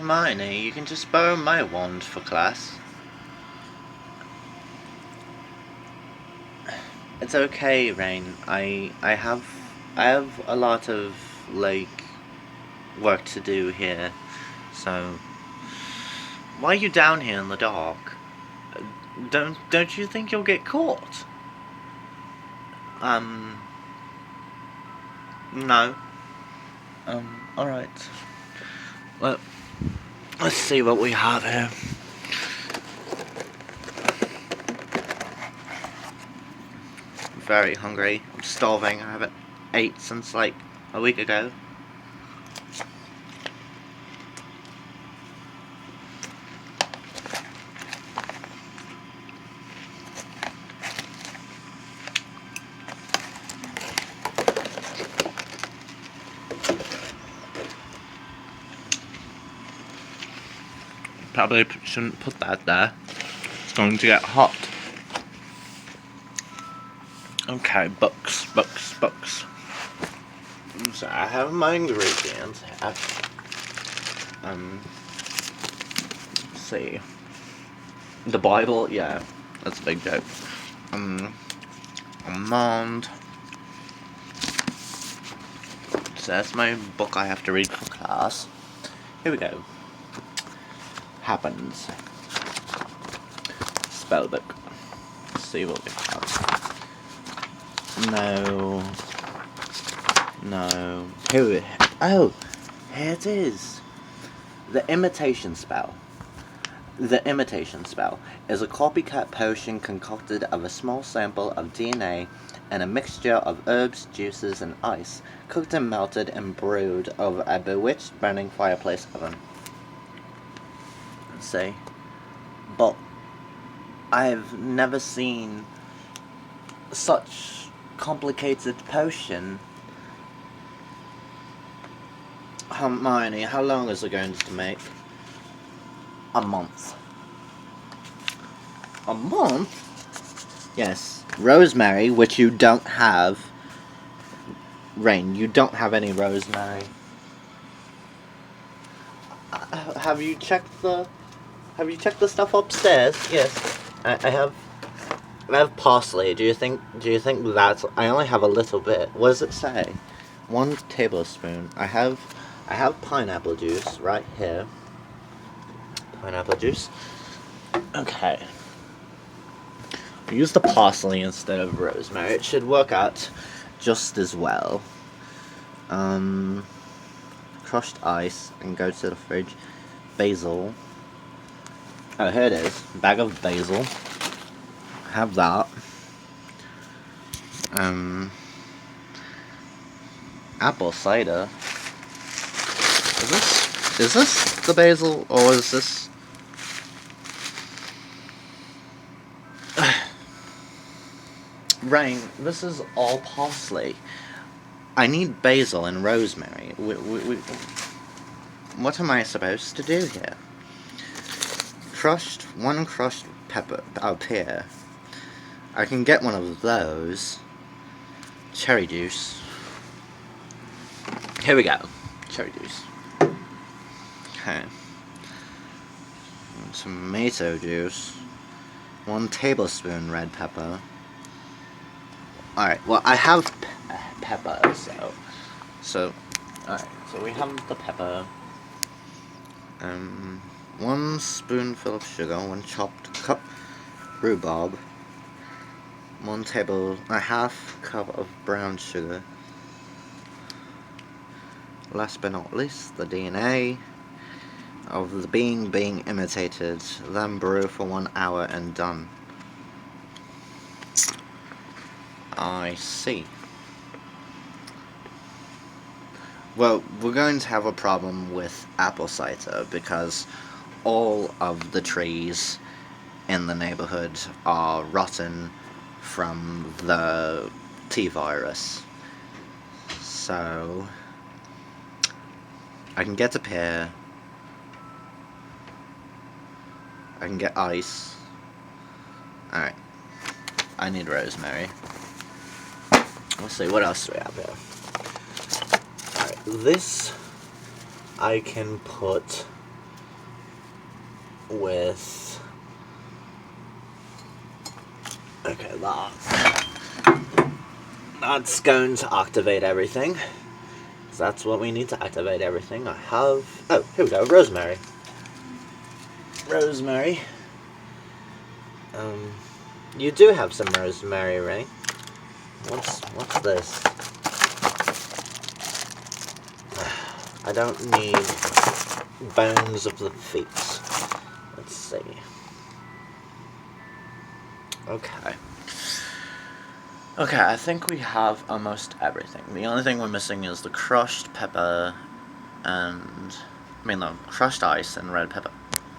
Hermione, you can just borrow my wand for class. It's okay, Rain. I have a lot of work to do here. So why are you down here in the dark? Don't you think you'll get caught? No. Alright. Well, let's see what we have here. I'm very hungry. I'm starving. I haven't ate since like a week ago. Probably shouldn't put that there. It's going to get hot. Okay, books. So I have my ingredients. Let's see. The Bible, yeah, that's a big joke. Almond. So that's my book I have to read for class. Here we go. Happens. Spell book. Let's see what we have. No. Here it is. The imitation spell. The imitation spell is a copycat potion concocted of a small sample of DNA and a mixture of herbs, juices, and ice, cooked and melted and brewed over a bewitched burning fireplace oven. Say, but I've never seen such complicated potion. Hermione, how long is it going to make? A month. A month? Yes. Rosemary, which you don't have. Rain, you don't have any rosemary. Have you checked the stuff upstairs? Yes. I have parsley. Do you think that's... I only have a little bit. What does it say? 1 tablespoon. I have pineapple juice right here. Pineapple juice. Okay. Use the parsley instead of rosemary. It should work out just as well. Crushed ice and go to the fridge. Basil. Oh, here it is. Bag of basil. Have that. Apple cider. Is this the basil, or is this... Rain, this is all parsley. I need basil and rosemary. What am I supposed to do here? One crushed pepper up here. I can get one of those. Cherry juice. Here we go. Cherry juice. Okay. Tomato juice. 1 tablespoon red pepper. Alright, well, I have pepper, so, alright, so we have the pepper. 1 spoonful of sugar, 1 chopped cup rhubarb, 1/2 cup of brown sugar. Last but not least, the DNA of the being being imitated, then brew for 1 hour and done. I see. Well, we're going to have a problem with apple cider because all of the trees in the neighborhood are rotten from the T-virus. So I can get a pear. I can get ice. Alright. I need rosemary. Let's see, what else do we have here? Alright, this I can put with... Okay, that's going to activate everything. That's what we need to activate everything. I have... Oh, here we go, rosemary. Rosemary. You do have some rosemary, right? What's this? I don't need bones of the feet. Let's see. Okay. Okay, I think we have almost everything. The only thing we're missing is the crushed pepper and... I mean, no, crushed ice and red pepper.